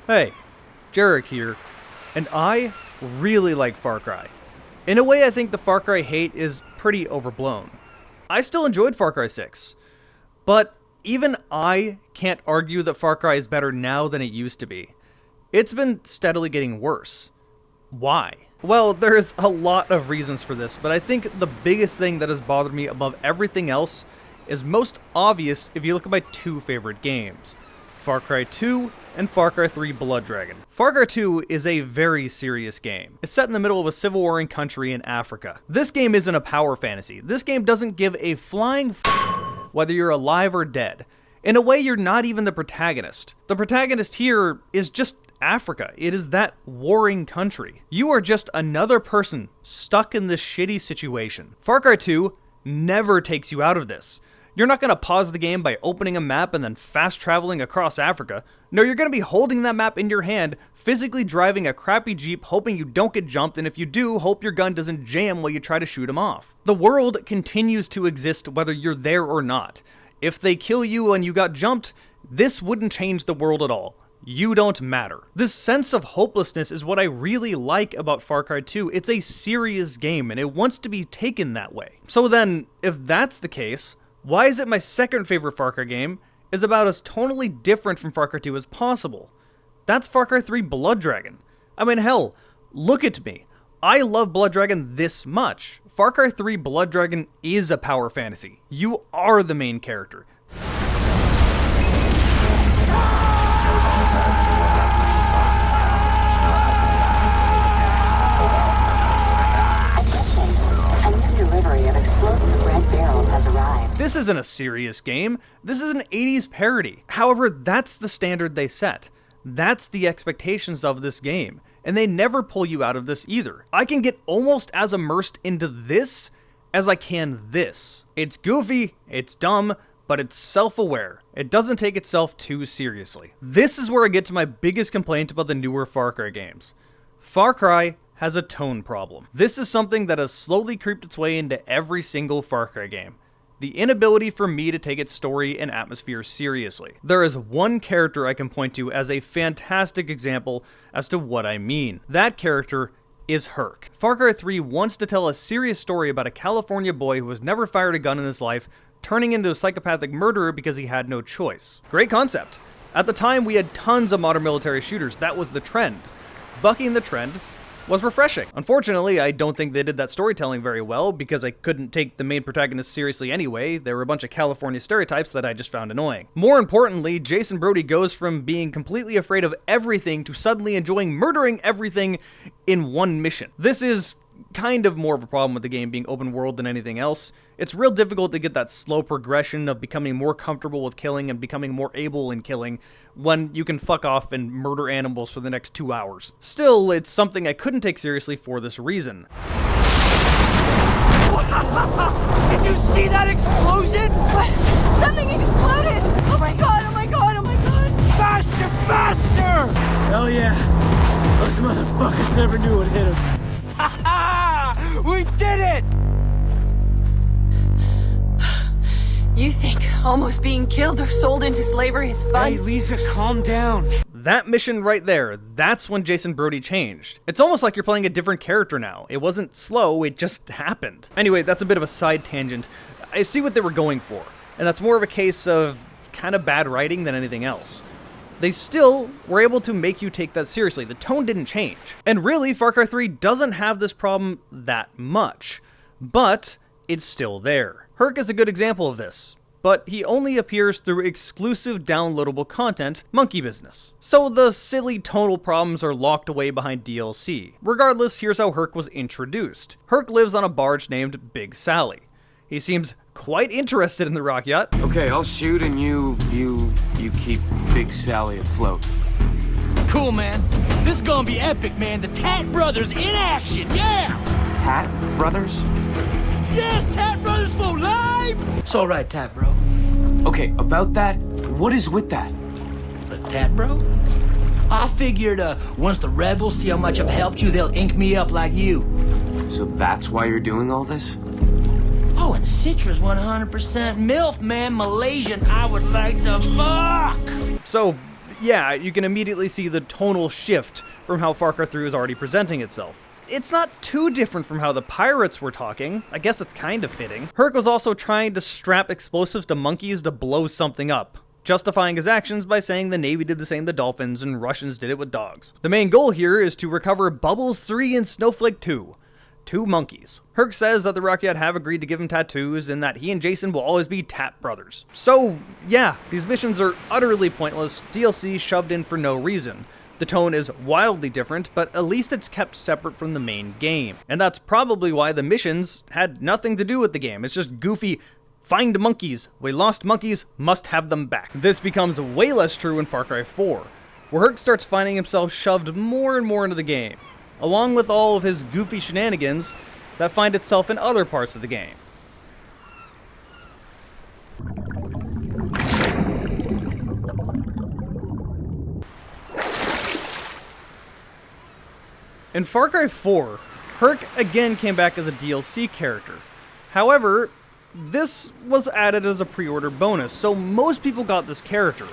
Hey, Jarek here, and I really like Far Cry. In a way, I think the Far Cry hate is pretty overblown. I still enjoyed Far Cry 6, but even I can't argue that Far Cry is better now than it used to be. It's been steadily getting worse. Why? Well, there's a lot of reasons for this, but I think the biggest thing that has bothered me above everything else is most obvious if you look at my two favorite games, Far Cry 2 and Far Cry 3 Blood Dragon. Far Cry 2 is a very serious game. It's set in the middle of a civil warring country in Africa. This game isn't a power fantasy. This game doesn't give a flying whether you're alive or dead. In a way, you're not even the protagonist. The protagonist here is just Africa. It is that warring country. You are just another person stuck in this shitty situation. Far Cry 2 never takes you out of this. You're not going to pause the game by opening a map and then fast traveling across Africa. No, you're going to be holding that map in your hand, physically driving a crappy Jeep, hoping you don't get jumped, and if you do, hope your gun doesn't jam while you try to shoot him off. The world continues to exist whether you're there or not. If they kill you and you got jumped, this wouldn't change the world at all. You don't matter. This sense of hopelessness is what I really like about Far Cry 2. It's a serious game, and it wants to be taken that way. So then, if that's the case, why is it my second favorite Far Cry game is about as totally different from Far Cry 2 as possible? That's Far Cry 3 Blood Dragon. I mean, hell, look at me. I love Blood Dragon this much. Far Cry 3 Blood Dragon is a power fantasy. You are the main character. This isn't a serious game. This is an 80s parody. However, that's the standard they set. That's the expectations of this game. And they never pull you out of this either. I can get almost as immersed into this as I can this. It's goofy, it's dumb, but it's self-aware. It doesn't take itself too seriously. This is where I get to my biggest complaint about the newer Far Cry games. Far Cry has a tone problem. This is something that has slowly creeped its way into every single Far Cry game. The inability for me to take its story and atmosphere seriously. There is one character I can point to as a fantastic example as to what I mean. That character is Herc. Far Cry 3 wants to tell a serious story about a California boy who has never fired a gun in his life, turning into a psychopathic murderer because he had no choice. Great concept. At the time, we had tons of modern military shooters. That was the trend. Bucking the trend was refreshing. Unfortunately, I don't think they did that storytelling very well because I couldn't take the main protagonist seriously anyway. There were a bunch of California stereotypes that I just found annoying. More importantly, Jason Brody goes from being completely afraid of everything to suddenly enjoying murdering everything in one mission. This is kind of more of a problem with the game being open world than anything else. It's real difficult to get that slow progression of becoming more comfortable with killing and becoming more able in killing when you can fuck off and murder animals for the next 2 hours. Still, it's something I couldn't take seriously for this reason. Did you see that explosion? What? Something exploded! Oh my god, oh my god, oh my god! Faster, faster! Hell yeah! Those motherfuckers never knew what hit them. Ha ha! We did it! You think almost being killed or sold into slavery is fun? Hey, Lisa, calm down. That mission right there, that's when Jason Brody changed. It's almost like you're playing a different character now. It wasn't slow, it just happened. Anyway, that's a bit of a side tangent. I see what they were going for, and that's more of a case of kind of bad writing than anything else. They still were able to make you take that seriously. The tone didn't change. And really, Far Cry 3 doesn't have this problem that much, but it's still there. Herc is a good example of this, but he only appears through exclusive downloadable content, monkey business. So the silly tonal problems are locked away behind DLC. Regardless, here's how Herc was introduced. Herc lives on a barge named Big Sally. He seems quite interested in the rock yacht. Okay, I'll shoot and you keep Big Sally afloat. Cool, man. This is gonna be epic, man. The Tat Brothers in action, yeah! Tat Brothers? Yes, Tat Brothers for life! It's all right, Tat Bro. Okay, about that, what is with that? But Tat Bro? I figured once the rebels see how much I've helped you, they'll ink me up like you. So that's why you're doing all this? Oh, and Citra's 100% MILF, man. Malaysian, I would like to fuck! So yeah, you can immediately see the tonal shift from how Far Cry 3 is already presenting itself. It's not too different from how the pirates were talking. I guess it's kind of fitting. Herc was also trying to strap explosives to monkeys to blow something up, justifying his actions by saying the Navy did the same to dolphins and Russians did it with dogs. The main goal here is to recover Bubbles 3 and Snowflake 2. 2 monkeys. Herc says that the Rockyat have agreed to give him tattoos and that he and Jason will always be Tap brothers. So yeah, these missions are utterly pointless, DLC shoved in for no reason. The tone is wildly different, but at least it's kept separate from the main game. And that's probably why the missions had nothing to do with the game. It's just goofy, find monkeys, we lost monkeys, must have them back. This becomes way less true in Far Cry 4, where Herc starts finding himself shoved more and more into the game, along with all of his goofy shenanigans that find itself in other parts of the game. In Far Cry 4, Herc again came back as a DLC character. However, this was added as a pre-order bonus, so most people got this character.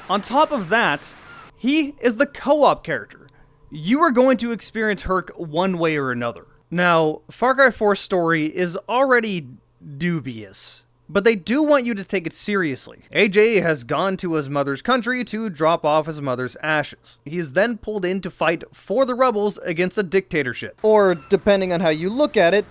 On top of that, he is the co-op character. You are going to experience Herc one way or another. Now, Far Cry 4's story is already dubious, but they do want you to take it seriously. AJ has gone to his mother's country to drop off his mother's ashes. He is then pulled in to fight for the rebels against a dictatorship. Or, depending on how you look at it,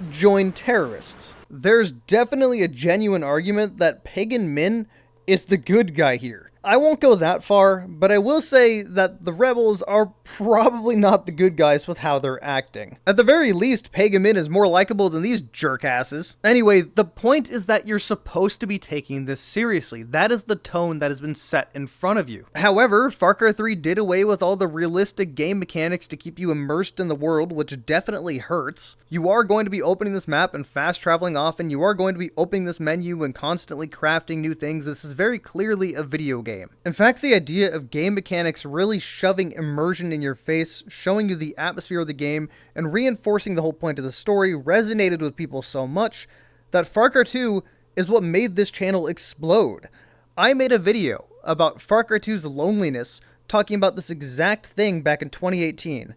join terrorists. There's definitely a genuine argument that Pagan Min is the good guy here. I won't go that far, but I will say that the rebels are probably not the good guys with how they're acting. At the very least, Pagan Min is more likable than these jerkasses. Anyway, the point is that you're supposed to be taking this seriously. That is the tone that has been set in front of you. However, Far Cry 3 did away with all the realistic game mechanics to keep you immersed in the world, which definitely hurts. You are going to be opening this map and fast traveling often. You are going to be opening this menu and constantly crafting new things. This is very clearly a video game. In fact, the idea of game mechanics really shoving immersion in your face, showing you the atmosphere of the game, and reinforcing the whole point of the story resonated with people so much that Far Cry 2 is what made this channel explode. I made a video about Far Cry 2's loneliness, talking about this exact thing back in 2018,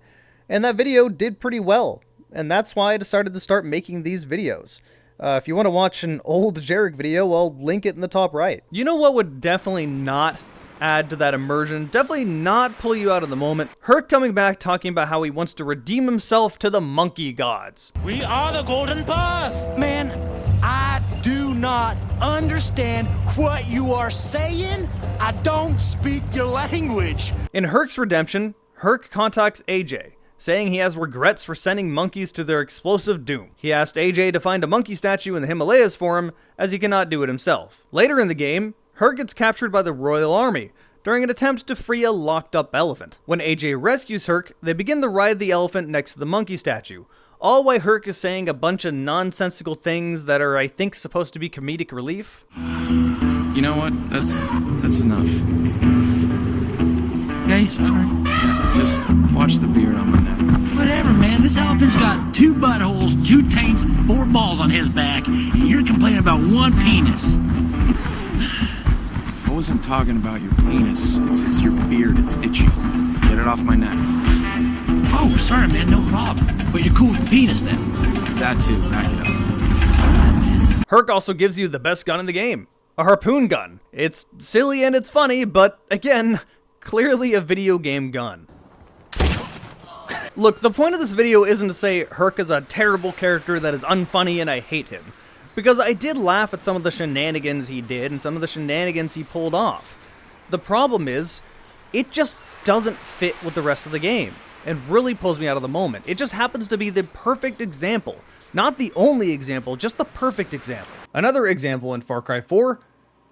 and that video did pretty well, and that's why I decided to start making these videos. If you want to watch an old Jarek video, I'll link it in the top right. You know what would definitely not add to that immersion, definitely not pull you out of the moment? Herc coming back talking about how he wants to redeem himself to the monkey gods. We are the Golden Path! Man, I do not understand what you are saying. I don't speak your language. In Herc's redemption, Herc contacts AJ, saying he has regrets for sending monkeys to their explosive doom. He asked AJ to find a monkey statue in the Himalayas for him, as he cannot do it himself. Later in the game, Herc gets captured by the Royal Army during an attempt to free a locked-up elephant. When AJ rescues Herc, they begin to ride the elephant next to the monkey statue, all while Herc is saying a bunch of nonsensical things that are, I think, supposed to be comedic relief. You know what? That's enough. Okay, sorry. Just watch the beard on my neck. Whatever, man. This elephant's got 2 buttholes, 2 taints, and 4 balls on his back, and you're complaining about 1 penis. I wasn't talking about your penis. It's your beard. It's itchy. Get it off my neck. Oh, sorry, man. No problem. But you're cool with the penis, then? That too. Back it up. Herc also gives you the best gun in the game, a harpoon gun. It's silly and it's funny, but again, clearly a video game gun. Look, the point of this video isn't to say Herc is a terrible character that is unfunny and I hate him, because I did laugh at some of the shenanigans he did and some of the shenanigans he pulled off. The problem is, it just doesn't fit with the rest of the game, and really pulls me out of the moment. It just happens to be the perfect example. Not the only example, just the perfect example. Another example in Far Cry 4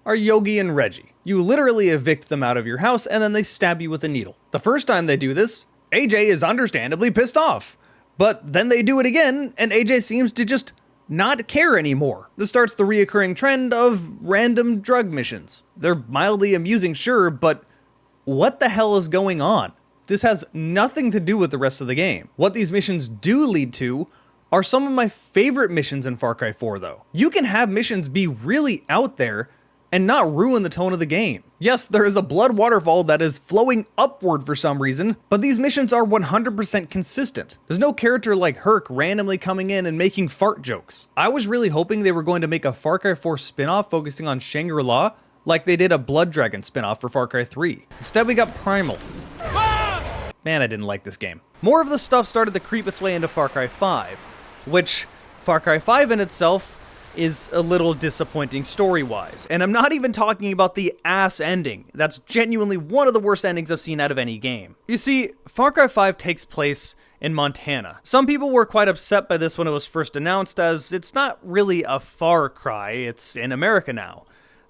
are Yogi and Reggie. You literally evict them out of your house and then they stab you with a needle. The first time they do this, AJ is understandably pissed off. But then they do it again and AJ seems to just not care anymore. This starts the reoccurring trend of random drug missions. They're mildly amusing, sure, but what the hell is going on? This has nothing to do with the rest of the game. What these missions do lead to are some of my favorite missions in Far Cry 4 though. You can have missions be really out there and not ruin the tone of the game. Yes, there is a blood waterfall that is flowing upward for some reason, but these missions are 100% consistent. There's no character like Herc randomly coming in and making fart jokes. I was really hoping they were going to make a Far Cry 4 spin-off focusing on Shangri-La, like they did a Blood Dragon spin-off for Far Cry 3. Instead, we got Primal. Man, I didn't like this game. More of the stuff started to creep its way into Far Cry 5, which Far Cry 5 in itself is a little disappointing story-wise. And I'm not even talking about the ass ending. That's genuinely one of the worst endings I've seen out of any game. You see, Far Cry 5 takes place in Montana. Some people were quite upset by this when it was first announced, as it's not really a Far Cry, it's in America now.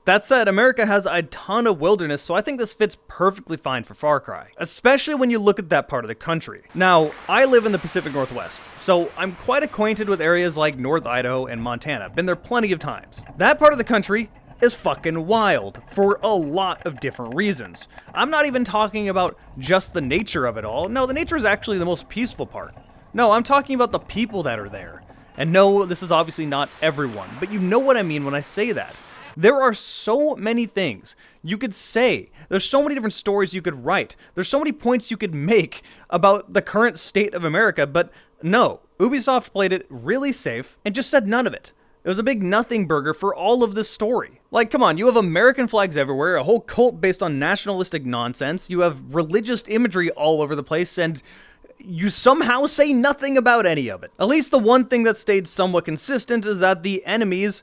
That said, America has a ton of wilderness, so I think this fits perfectly fine for Far Cry, especially when you look at that part of the country. Now, I live in the Pacific Northwest, so I'm quite acquainted with areas like North Idaho and Montana. Been there plenty of times. That part of the country is fucking wild for a lot of different reasons. I'm not even talking about just the nature of it all. No, the nature is actually the most peaceful part. No, I'm talking about the people that are there. And no, this is obviously not everyone, but you know what I mean when I say that. There are so many things you could say. There's so many different stories you could write. There's so many points you could make about the current state of America, but no, Ubisoft played it really safe and just said none of it. It was a big nothing burger for all of this story. Like, come on, you have American flags everywhere, a whole cult based on nationalistic nonsense, you have religious imagery all over the place, and you somehow say nothing about any of it. At least the one thing that stayed somewhat consistent is that the enemies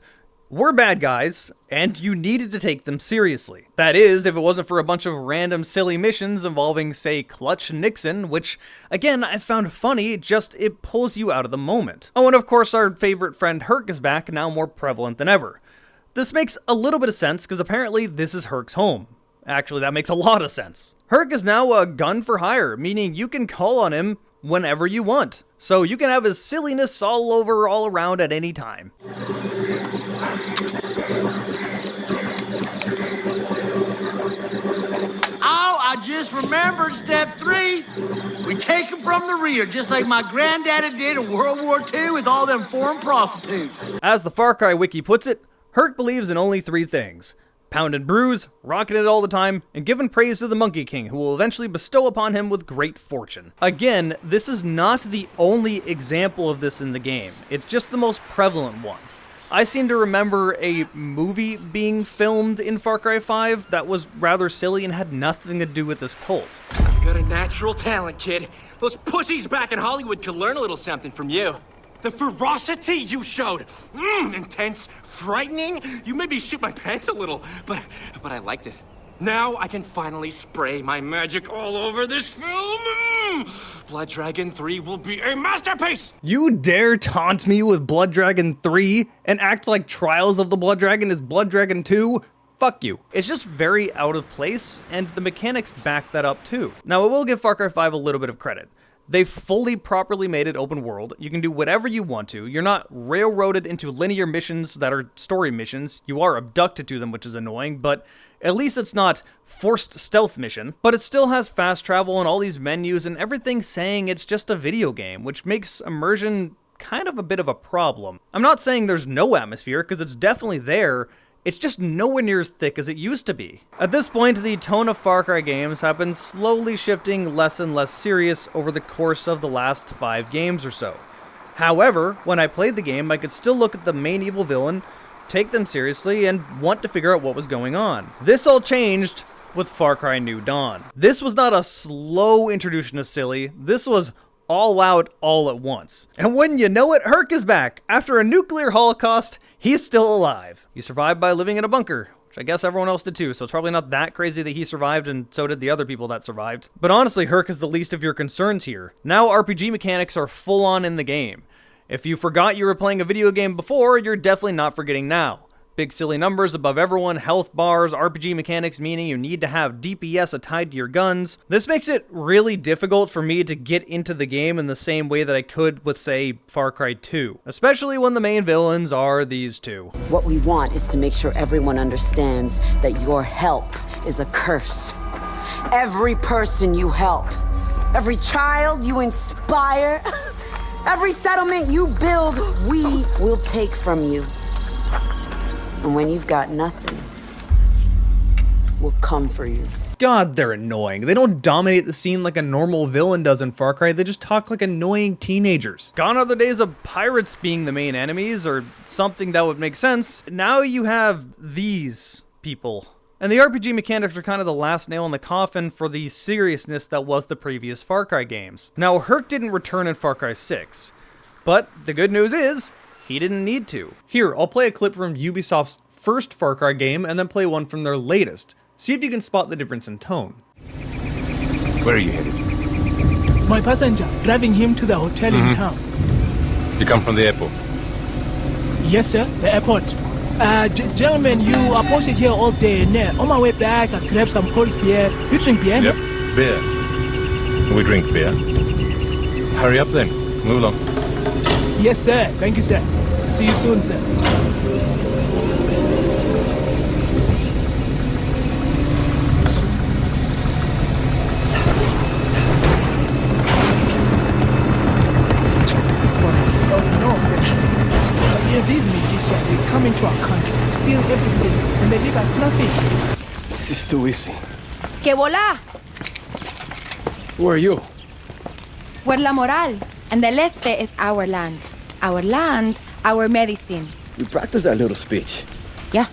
were bad guys, and you needed to take them seriously. That is, if it wasn't for a bunch of random silly missions involving, say, Clutch Nixon, which, again, I found funny, just it pulls you out of the moment. Oh, and of course our favorite friend Herc is back, now more prevalent than ever. This makes a little bit of sense, because apparently this is Herc's home. Actually, that makes a lot of sense. Herc is now a gun for hire, meaning you can call on him whenever you want. So you can have his silliness all around at any time. I just remembered step 3. We take them from the rear, just like my granddaddy did in World War II with all them foreign prostitutes. As the Far Cry wiki puts it, Herc believes in only 3 things: pound and bruise, rocking it all the time, and giving praise to the Monkey King, who will eventually bestow upon him with great fortune. Again, this is not the only example of this in the game. It's just the most prevalent one. I seem to remember a movie being filmed in Far Cry 5 that was rather silly and had nothing to do with this cult. You got a natural talent, kid. Those pussies back in Hollywood could learn a little something from you. The ferocity you showed. Intense, frightening. You made me shoot my pants a little, but I liked it. Now I can finally spray my magic all over this film. Blood Dragon 3 will be a masterpiece. You dare taunt me with Blood Dragon 3 and act like Trials of the Blood Dragon is Blood Dragon 2? Fuck you. It's just very out of place, and the mechanics back that up too. Now, I will give Far Cry 5 a little bit of credit. They fully properly made it open world. You can do whatever you want to. You're not railroaded into linear missions that are story missions. You are abducted to them, which is annoying, but at least it's not forced stealth mission. But it still has fast travel and all these menus and everything saying it's just a video game, which makes immersion kind of a bit of a problem. I'm not saying there's no atmosphere, because it's definitely there. It's just nowhere near as thick as it used to be. At this point, the tone of Far Cry games have been slowly shifting less and less serious over the course of the last 5 games or so. However, when I played the game, I could still look at the main evil villain, take them seriously, and want to figure out what was going on. This all changed with Far Cry New Dawn. This was not a slow introduction of silly, this was all out all at once. And when you know it, Herc is back. After a nuclear holocaust, he's still alive. He survived by living in a bunker, which I guess everyone else did too, so it's probably not that crazy that he survived, and so did the other people that survived. But honestly, Herc is the least of your concerns here. Now RPG mechanics are full on in the game. If you forgot you were playing a video game before, you're definitely not forgetting now. Big silly numbers above everyone, health bars, RPG mechanics meaning you need to have DPS tied to your guns. This makes it really difficult for me to get into the game in the same way that I could with, say, Far Cry 2. Especially when the main villains are these two. What we want is to make sure everyone understands that your help is a curse. Every person you help, every child you inspire, every settlement you build, we will take from you. And when you've got nothing, will come for you. God, they're annoying. They don't dominate the scene like a normal villain does in Far Cry, they just talk like annoying teenagers. Gone are the days of pirates being the main enemies, or something that would make sense. Now you have these people. And the RPG mechanics are kind of the last nail in the coffin for the seriousness that was the previous Far Cry games. Now, Herc didn't return in Far Cry 6, but the good news is, he didn't need to. Here, I'll play a clip from Ubisoft's first Far Cry game, and then play one from their latest. See if you can spot the difference in tone. Where are you headed? My passenger, driving him to the hotel in town. You come from the airport? Yes, sir, the airport. Gentlemen, you are posted here all day. Now, on my way back, I grabbed some cold beer. You drink beer? Yep, beer. We drink beer. Hurry up then. Move along. Yes, sir. Thank you, sir. See you soon, sir. These magicians, they come into our country, steal everything, and they leave us nothing. This is too easy. Que volá! Who are you? We're La Moral, and the Este is our land. Our land, our medicine. We practice that little speech. Yeah.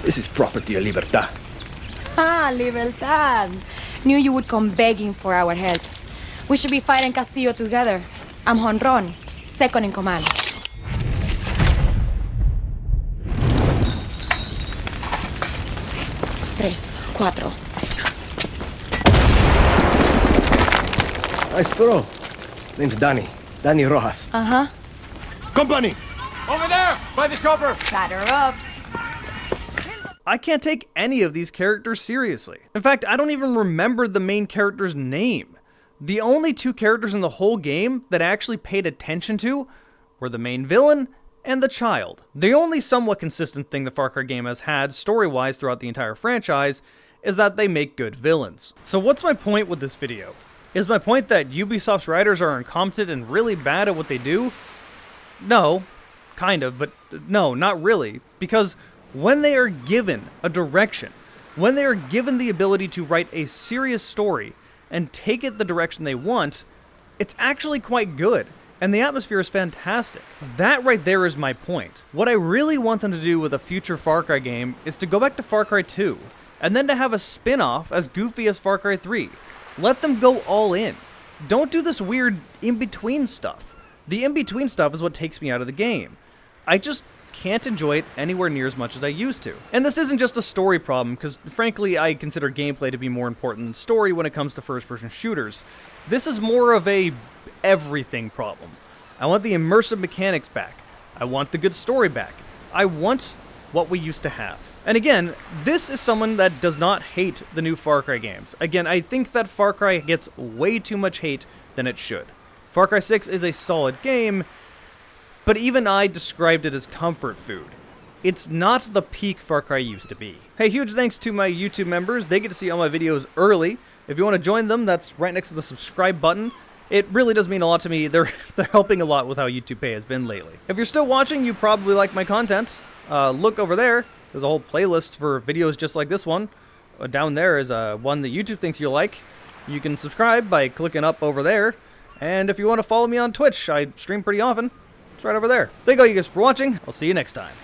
This is property of Libertad. Ah, Libertad. Knew you would come begging for our help. We should be fighting Castillo together. I'm Honron, second in command. 3, 4. Nice bro. Name's Danny. Danny Rojas. Uh-huh. Company! Over there! By the chopper! Batter up. I can't take any of these characters seriously. In fact, I don't even remember the main character's name. The only two characters in the whole game that I actually paid attention to were the main villain and the child. The only somewhat consistent thing the Far Cry game has had, story-wise, throughout the entire franchise, is that they make good villains. So what's my point with this video? Is my point that Ubisoft's writers are incompetent and really bad at what they do? No, kind of, but no, not really. Because when they are given a direction, when they are given the ability to write a serious story and take it the direction they want, it's actually quite good. And the atmosphere is fantastic. That right there is my point. What I really want them to do with a future Far Cry game is to go back to Far Cry 2, and then to have a spin-off as goofy as Far Cry 3. Let them go all in. Don't do this weird in-between stuff. The in-between stuff is what takes me out of the game. I just can't enjoy it anywhere near as much as I used to. And this isn't just a story problem, because frankly I consider gameplay to be more important than story when it comes to first-person shooters. This is more of a everything problem. I want the immersive mechanics back. I want the good story back. I want what we used to have. And again, this is someone that does not hate the new Far Cry games. Again, I think that Far Cry gets way too much hate than it should. Far Cry 6 is a solid game, but even I described it as comfort food. It's not the peak Far Cry used to be. Hey, huge thanks to my YouTube members. They get to see all my videos early. If you want to join them, that's right next to the subscribe button. It really does mean a lot to me. They're helping a lot with how YouTube Pay has been lately. If you're still watching, you probably like my content. Look over there. There's a whole playlist for videos just like this one. Down there is one that YouTube thinks you'll like. You can subscribe by clicking up over there. And if you want to follow me on Twitch, I stream pretty often. It's right over there. Thank all you guys for watching. I'll see you next time.